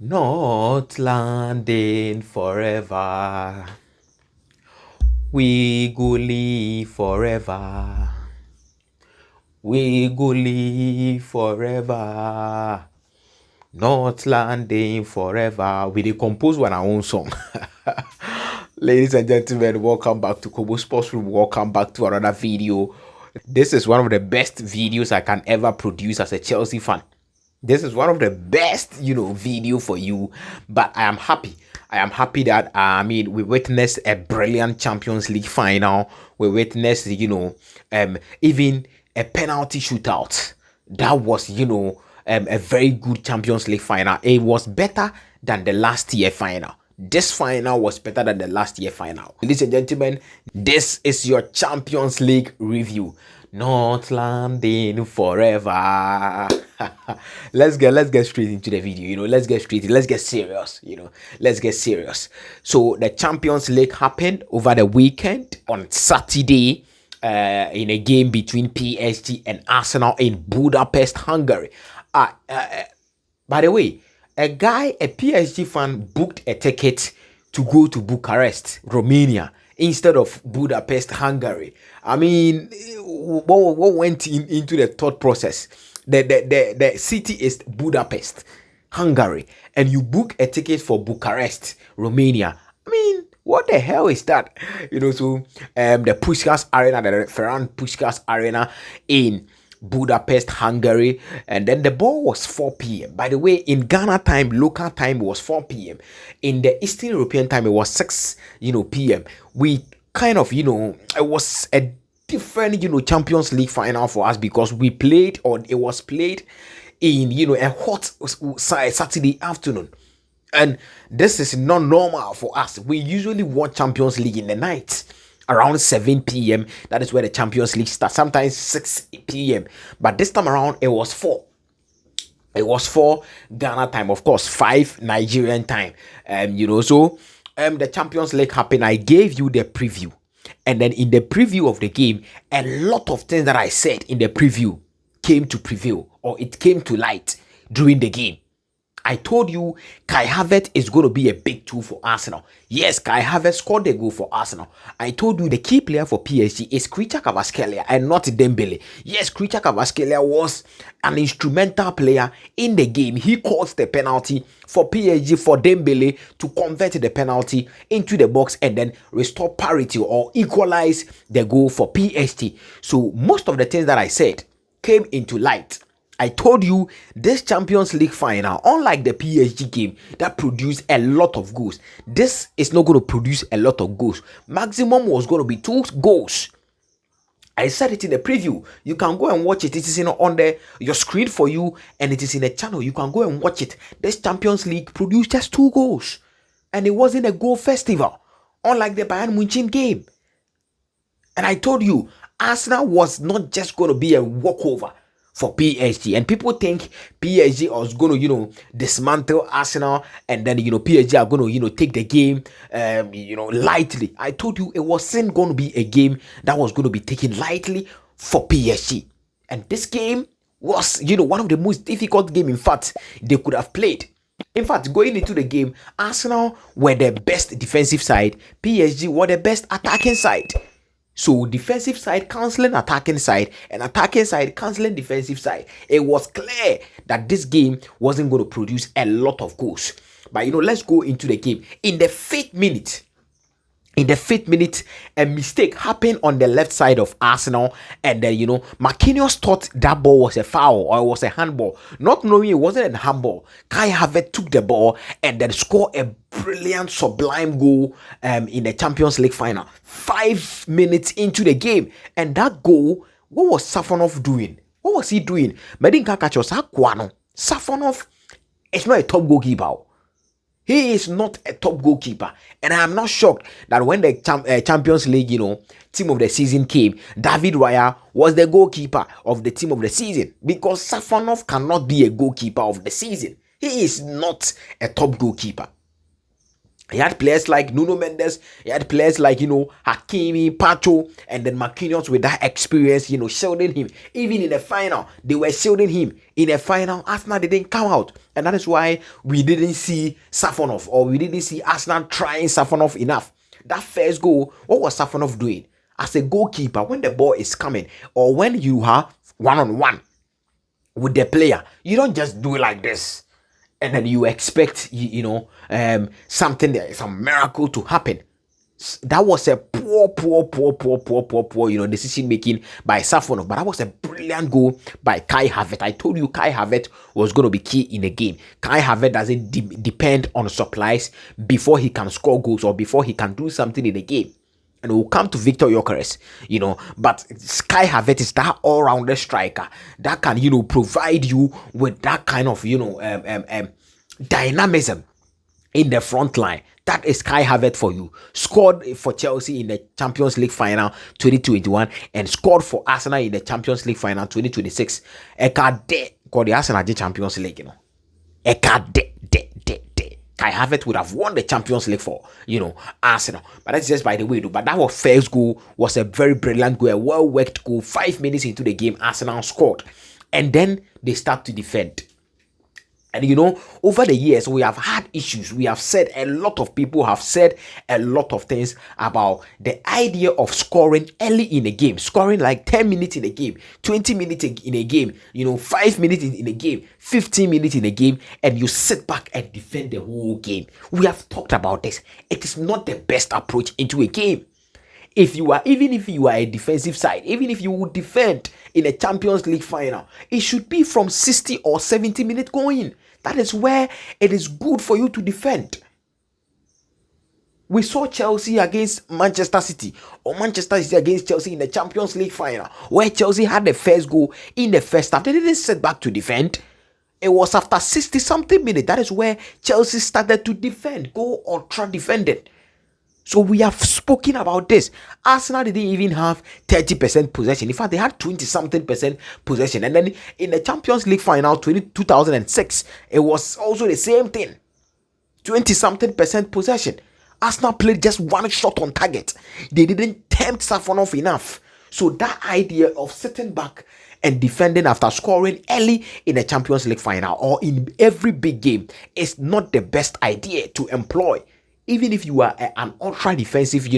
Not landing forever. We go live forever. We go live forever. Not landing forever. We dey compose one our own song. Ladies and gentlemen, welcome back to Kobo Sports Room. Welcome back to another video. This is one of the best videos I can ever produce as a Chelsea fan. This is one of the best, video for you. But I am happy. I am happy that we witnessed a brilliant Champions League final. We witnessed, even a penalty shootout. That was, a very good Champions League final. It was better than the last year final. This final was better than the last year final. Ladies and gentlemen, this is your Champions League review. Not landing forever. let's get straight into the video. Let's get serious. Let's get serious. So the Champions League happened over the weekend on Saturday. In a game between P.S.G and Arsenal in Budapest, Hungary. By the way, a P.S.G fan, booked a ticket to go to Bucharest, Romania, instead of Budapest, Hungary. What went into the thought process? The city is Budapest, Hungary, and you book a ticket for Bucharest, Romania. What the hell is that? The Puskás Arena, the Ferran Puskás Arena in Budapest, Hungary, and then the ball was 4 p.m. By the way, in Ghana time, local time, it was 4 p.m. In the Eastern European time, it was 6 p.m. We kind of, it was a different, Champions League final for us because it was played in, a hot Saturday afternoon. And this is not normal for us. We usually watch Champions League in the night around 7 p.m. That is where the Champions League starts. Sometimes 6 p.m. But this time around, it was 4. It was 4 Ghana time, of course, 5 Nigerian time. The Champions League happened. I gave you the preview. And then in the preview of the game, a lot of things that I said in the preview came to prevail, or it came to light during the game. I told you Kai Havertz is going to be a big tool for Arsenal. Yes, Kai Havertz scored a goal for Arsenal. I told you the key player for PSG is Kvaratskhelia and not Dembele. Yes, Kvaratskhelia was an instrumental player in the game. He caused the penalty for PSG for Dembele to convert the penalty into the box and then restore parity or equalize the goal for PSG. So most of the things that I said came into light. I told you this Champions League final, unlike the PSG game that produced a lot of goals, this is not going to produce a lot of goals. Maximum was going to be 2 goals. I said it in the preview. You can go and watch it. It is on your screen for you, and it is in the channel. You can go and watch it. This Champions League produced just 2 goals, and it wasn't a goal festival, unlike the Bayern Munich game. And I told you, Arsenal was not just going to be a walkover for PSG, and people think PSG was going to dismantle Arsenal, and then PSG are going to take the game lightly. I told you it wasn't going to be a game that was going to be taken lightly for PSG, and this game was one of the most difficult games in fact they could have played. In fact, going into the game, Arsenal were the best defensive side, PSG were the best attacking side. So defensive side cancelling attacking side, and attacking side cancelling defensive side. It was clear that this game wasn't going to produce a lot of goals. But let's go into the game. In the 5th minute, a mistake happened on the left side of Arsenal, and then Marquinhos thought that ball was a foul or it was a handball, not knowing it wasn't a handball. Kai Havertz took the ball and then scored a brilliant, sublime goal in the Champions League final 5 minutes into the game. And that goal, what was Safonov doing? What was he doing? Safonov is not a top goalkeeper. He is not a top goalkeeper. And I am not shocked that when the Champions League, team of the season came, David Raya was the goalkeeper of the team of the season, because Safonov cannot be a goalkeeper of the season. He is not a top goalkeeper. He had players like Nuno Mendes, he had players like, Hakimi, Pacho, and then Marquinhos with that experience, shielding him. Even in the final, they were shielding him. In the final, Arsenal didn't come out. And that is why we didn't see Safonov, or we didn't see Arsenal trying Safonov enough. That first goal, what was Safonov doing? As a goalkeeper, when the ball is coming, or when you are one-on-one with the player, you don't just do it like this and then you expect something, some miracle to happen. That was a poor decision making by Safonov, but that was a brilliant goal by Kai Havertz. I told you Kai Havertz was going to be key in the game. Kai Havertz doesn't depend on supplies before he can score goals or before he can do something in the game. And we'll come to Victor Gyökeres, but Kai Havertz is that all-rounder striker that can, provide you with that kind of, dynamism in the front line. That is Kai Havertz for you. Scored for Chelsea in the Champions League final 2021 and scored for Arsenal in the Champions League final 2026. Ekade called the Arsenal Champions League, Ekade. Kai Havertz would have won the Champions League for, Arsenal. But that's just by the way, though. But that was first goal was a very brilliant goal, a well-worked goal. 5 minutes into the game, Arsenal scored. And then they start to defend. And over the years, we have had issues. We have said, a lot of people have said a lot of things about the idea of scoring early in a game, scoring like 10 minutes in a game, 20 minutes in a game, 5 minutes in a game, 15 minutes in a game, and you sit back and defend the whole game. We have talked about this. It is not the best approach into a game. Even if you are a defensive side, even if you would defend in a Champions League final, it should be from 60 or 70 minutes going. That is where it is good for you to defend. We saw Chelsea against Manchester City, or Manchester City against Chelsea in the Champions League final, where Chelsea had the first goal in the first half. They didn't sit back to defend. It was after 60-something minutes. That is where Chelsea started to defend, go ultra defending. So we have spoken about this. Arsenal didn't even have 30% possession. In fact, they had 20-something% possession. And then in the Champions League final 2006, it was also the same thing. 20-something% possession. Arsenal played just one shot on target. They didn't tempt Safonov enough. So that idea of sitting back and defending after scoring early in a Champions League final or in every big game is not the best idea to employ. Even if you are an ultra defensive,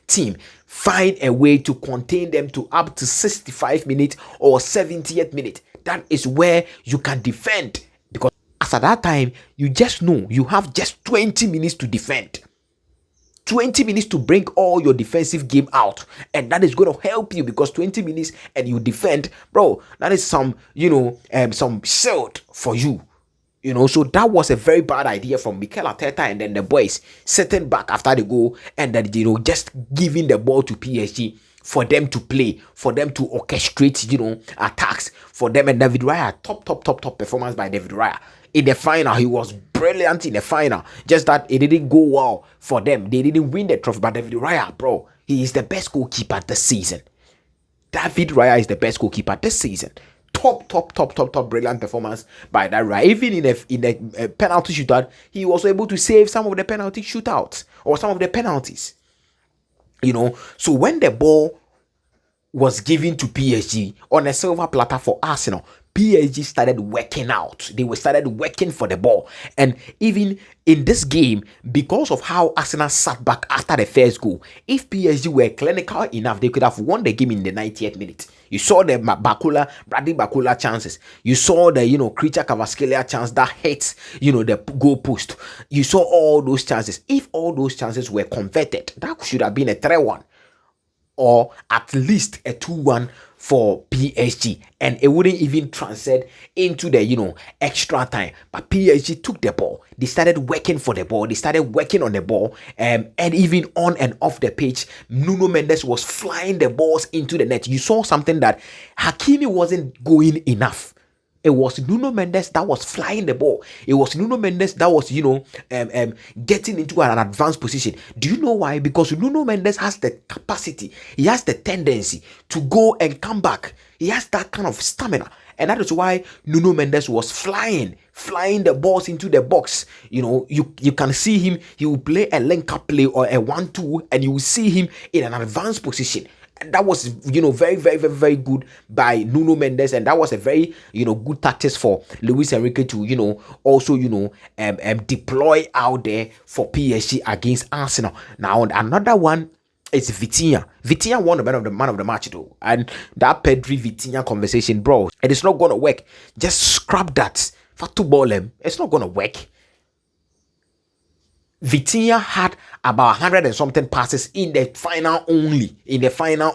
team, find a way to contain them to up to 65 minutes or 70th minute. That is where you can defend, because as at that time, you just know you have just 20 minutes to defend. 20 minutes to bring all your defensive game out, and that is going to help you, because 20 minutes and you defend, bro, that is some shield for you. So that was a very bad idea from Mikel Arteta and then the boys sitting back after the goal and then, just giving the ball to PSG for them to play, for them to orchestrate, attacks for them. And David Raya, top performance by David Raya. In the final, he was brilliant in the final. Just that it didn't go well for them. They didn't win the trophy, but David Raya, bro, he is the best goalkeeper this season. David Raya is the best goalkeeper this season. Top brilliant performance by that Raya. Even in a penalty shootout, he was able to save some of the penalty shootouts or some of the penalties. So when the ball was given to PSG on a silver platter for Arsenal, PSG started working out. They started working for the ball. And even in this game, because of how Arsenal sat back after the first goal, if PSG were clinical enough, they could have won the game in the 90th minute. You saw the Bradley Bakula chances. You saw the, Creature Kvaratskhelia chance that hits, the goal post. You saw all those chances. If all those chances were converted, that should have been a 3-1 or at least a 2-1 for PSG, and it wouldn't even transcend into the extra time. But PSG took the ball. They started working for the ball. They started working on the ball, and even on and off the pitch, Nuno Mendes was flying the balls into the net. You saw something that Hakimi wasn't going enough. It was Nuno Mendes that was flying the ball. It was Nuno Mendes that was, getting into an advanced position. Do you know why? Because Nuno Mendes has the capacity. He has the tendency to go and come back. He has that kind of stamina. And that is why Nuno Mendes was flying flying the balls into the box. You can see him. He will play a link-up play or a 1-2, and you will see him in an advanced position. And that was, very, very, very, very good by Nuno Mendes, and that was a very, good tactics for Luis Enrique to, also, deploy out there for PSG against Arsenal. Now, another one is Vitinha. Vitinha won the man of the match though, and that Pedri Vitinha conversation, bro, it is not gonna work. Just scrap that. Football him, it's not gonna work. Vitinha had about 100 and something passes in the final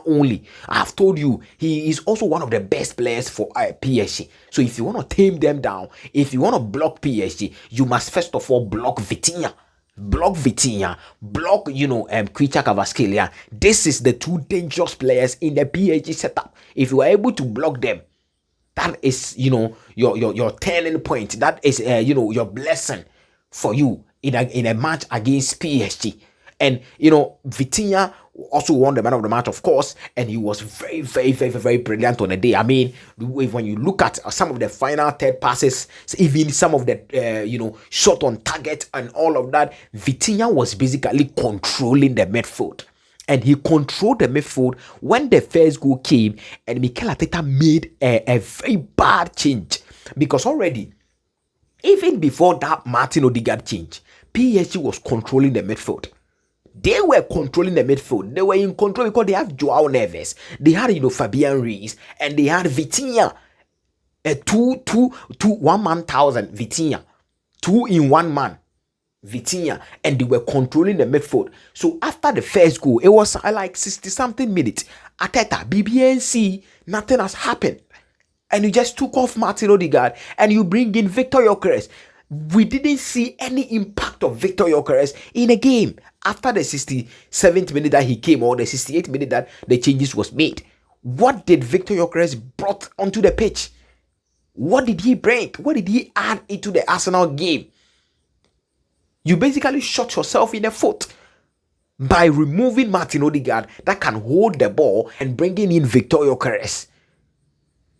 only. I've told you, he is also one of the best players for PSG. So if you want to tame them down, if you want to block PSG, you must first of all block Vitinha. Block Kvicha Kvaratskhelia. This is the two dangerous players in the PSG setup. If you are able to block them, that is, your turning point. That is, your blessing for you in a match against PSG. And Vitinha also won the man of the match, of course, and he was very, very, very, very brilliant on the day. I mean, when you look at some of the final third passes, even some of the shot on target and all of that, Vitinha was basically controlling the midfield. And he controlled the midfield when the first goal came, and Mikel Arteta made a very bad change, because already, even before that Martin Odegaard change, PSG was controlling the midfield. They were controlling the midfield. They were in control because they have Joao Neves, they had Fabian Ruiz, and they had Vitinha. A 1 man thousand Vitinha, 2 in 1 man Vitinha, and they were controlling the midfield. So after the first goal, it was like 60 something minutes. Arteta, BBNC, nothing has happened, and you just took off Martin Odegaard and you bring in Victor Gyökeres. We didn't see any impact of Victor Gyökeres in a game after the 67th minute that he came, or the 68th minute that the changes was made. What did Victor Gyökeres brought onto the pitch? What did he bring? What did he add into the Arsenal game? You basically shot yourself in the foot by removing Martin Odegaard that can hold the ball and bringing in Victor Gyökeres.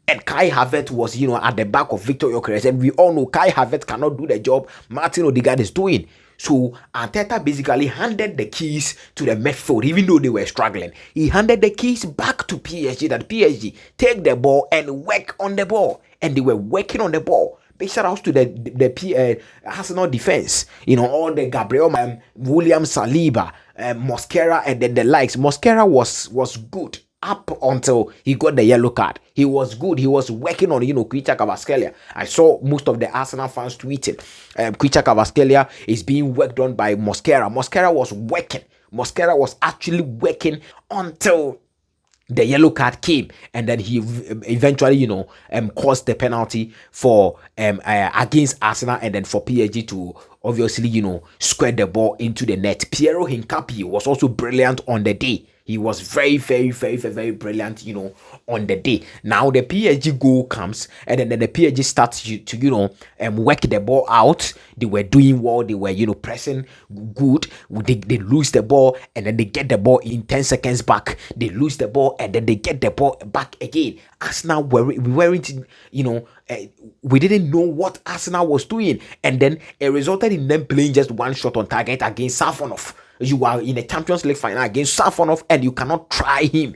And Kai Havertz was, at the back of Victor Gyökeres, and we all know Kai Havertz cannot do the job Martin Odegaard is doing. So Arteta basically handed the keys to the midfield, even though they were struggling. He handed the keys back to PSG, that PSG take the ball and work on the ball, and they were working on the ball. Big shout outs to the Arsenal defense. All the Gabriel, William Saliba, Mosquera, and then the likes. Mosquera was good up until he got the yellow card. He was good. He was working on, Kvicha Kvaratskhelia. I saw most of the Arsenal fans tweeting. Kvicha Kvaratskhelia is being worked on by Mosquera. Mosquera was working. Mosquera was actually working until the yellow card came, and then he eventually, caused the penalty for against Arsenal, and then for PSG to obviously, square the ball into the net. Piero Hincapié was also brilliant on the day. He was very, very, very, very, very brilliant, on the day. Now the PSG goal comes, and then the PSG starts to work the ball out. They were doing well. They were, pressing good. They lose the ball, and then they get the ball in 10 seconds back. They lose the ball, and then they get the ball back again. Arsenal we weren't, we didn't know what Arsenal was doing, and then it resulted in them playing just one shot on target against Safonov. You are in a Champions League final against Safonov, and you cannot try him.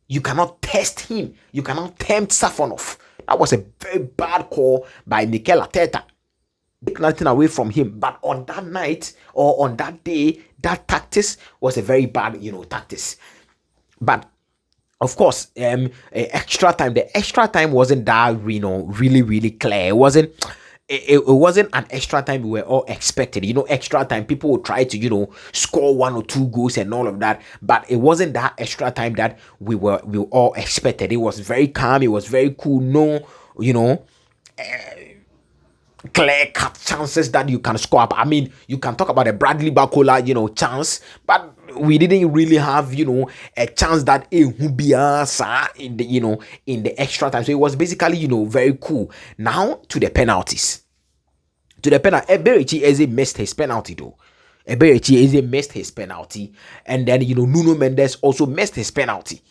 You cannot test him. You cannot tempt Safonov. That was a very bad call by Mikel Arteta. Take nothing away from him, but on that night or on that day, that tactics was a very bad, tactics. But of course, extra time. The extra time wasn't that, really, really clear. It wasn't an extra time we were all expected. Extra time, people would try to, score 1 or 2 goals and all of that. But it wasn't that extra time that we all expected. It was very calm. It was very cool. No, clear-cut chances that you can score up. I mean, you can talk about a Bradley Barcola, chance, but we didn't really have, a chance that in the extra time. So it was basically, very cool. Now to the penalties. Eberechi Eze missed his penalty though. Eberechi Eze missed his penalty, and then Nuno Mendes also missed his penalty.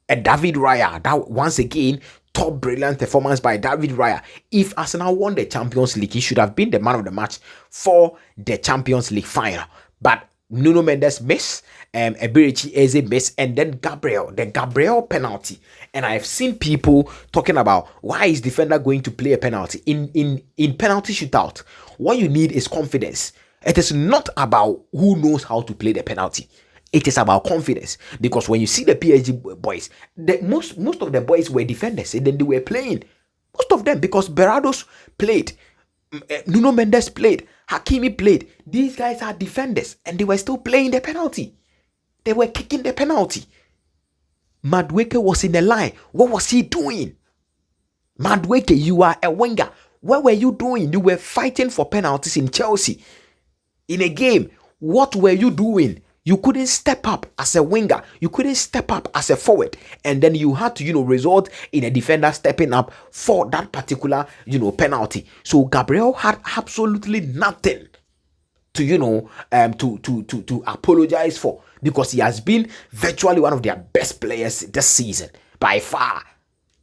And David Raya, that once again top brilliant performance by David Raya. If Arsenal won the Champions League, he should have been the man of the match for the Champions League final. But Nuno Mendes miss, Eberichi Eze miss, and then the Gabriel penalty. And I've seen people talking about why is defender going to play a penalty in penalty shootout. What you need is confidence. It is not about who knows how to play the penalty. It is about confidence, because when you see the P.S.G boys, most of the boys were defenders, and then they were playing. Most of them, because Berados played, Nuno Mendes played, Hakimi played. These guys are defenders, and they were still playing the penalty. They were kicking the penalty. Madueke was in the line. What was he doing? Madueke, you are a winger. What were you doing? You were fighting for penalties in Chelsea. In a game, what were you doing? You couldn't step up as a winger. You couldn't step up as a forward. And then you had to, result in a defender stepping up for that particular, penalty. So Gabriel had absolutely nothing to, to apologize for, because he has been virtually one of their best players this season by far.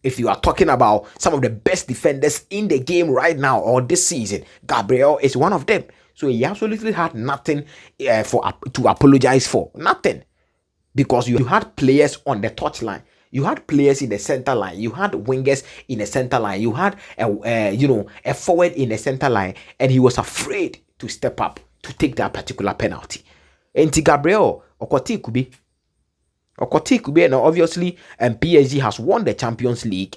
If you are talking about some of the best defenders in the game right now or this season, Gabriel is one of them. So he absolutely had nothing to apologize for. Nothing. Because you had players on the touchline. You had players in the center line. You had wingers in the center line. You had a forward in the center line. And he was afraid to step up to take that particular penalty. And Gabriel, Okoti Kubi. And obviously, P.S.G has won the Champions League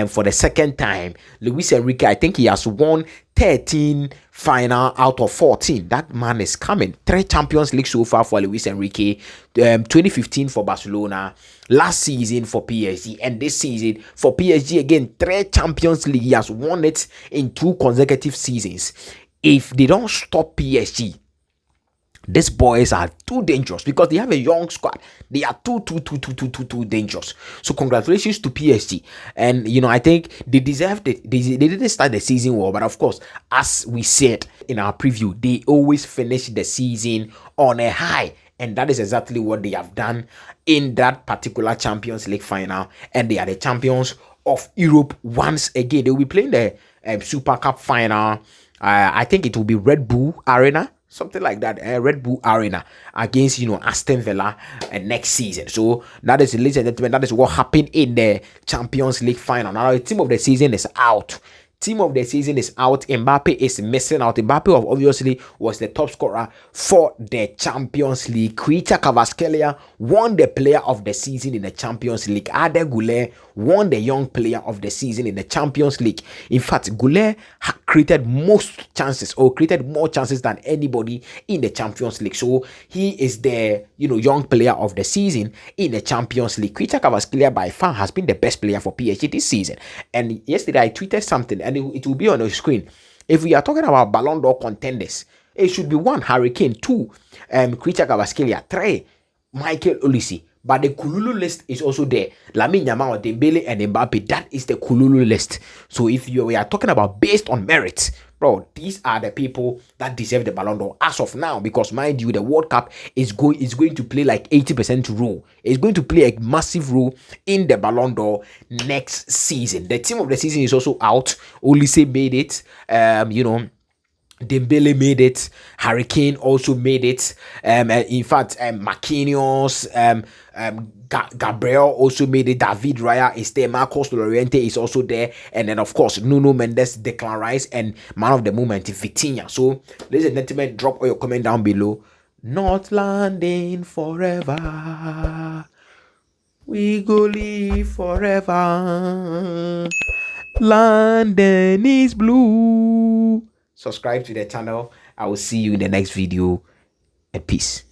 for the second time. Luis Enrique, I think he has won 13 final out of 14. That man is coming. 3 Champions League so far for Luis Enrique. 2015 for Barcelona. Last season for P.S.G. And this season for P.S.G. again. 3 Champions League. He has won it in 2 consecutive seasons. If they don't stop P.S.G, these boys are too dangerous, because they have a young squad. They are too dangerous. So congratulations to P.S.G. And I think they deserved it. They didn't start the season well, but of course, as we said in our preview, they always finish the season on a high. And that is exactly what they have done in that particular Champions League final. And they are the champions of Europe once again. They will be playing the Super Cup final. I think it will be Red Bull Arena. Something like that, Red Bull Arena against, Aston Villa next season. So that is, ladies and gentlemen, that is what happened in the Champions League final. Now the team of the season is out. Mbappe is missing out. Mbappe obviously was the top scorer for the Champions League. Khvicha Kvaratskhelia won the player of the season in the Champions League. Arda Güler won the young player of the season in the Champions League. In fact, Güler created more chances than anybody in the Champions League. So he is the young player of the season in the Champions League. Khvicha Kvaratskhelia by far has been the best player for P.S.G this season. And yesterday I tweeted something, and it will be on the screen. If we are talking about Ballon d'Or contenders, it should be 1, Harry Kane, 2, Khvicha Kvaratskhelia, 3, Michael Olise. But the Kululu list is also there. Lamine Yamal, Dembele, and Mbappe. That is the Kululu list. So if we are talking about based on merit, bro, these are the people that deserve the Ballon d'Or as of now. Because mind you, the World Cup is going to play like 80% role. It's going to play a massive role in the Ballon d'Or next season. The team of the season is also out. Olise made it. Dembele made it. Harry Kane also made it. In fact, Marquinhos, Gabriel also made it. David Raya is there. Marcos Llorente is also there. And then, of course, Nuno Mendes, Declan Rice, and man of the moment, Vitinha. So, ladies and gentlemen, drop all your comment down below. Not landing forever. We go live forever. London is blue. Subscribe to the channel. I will see you in the next video, and peace.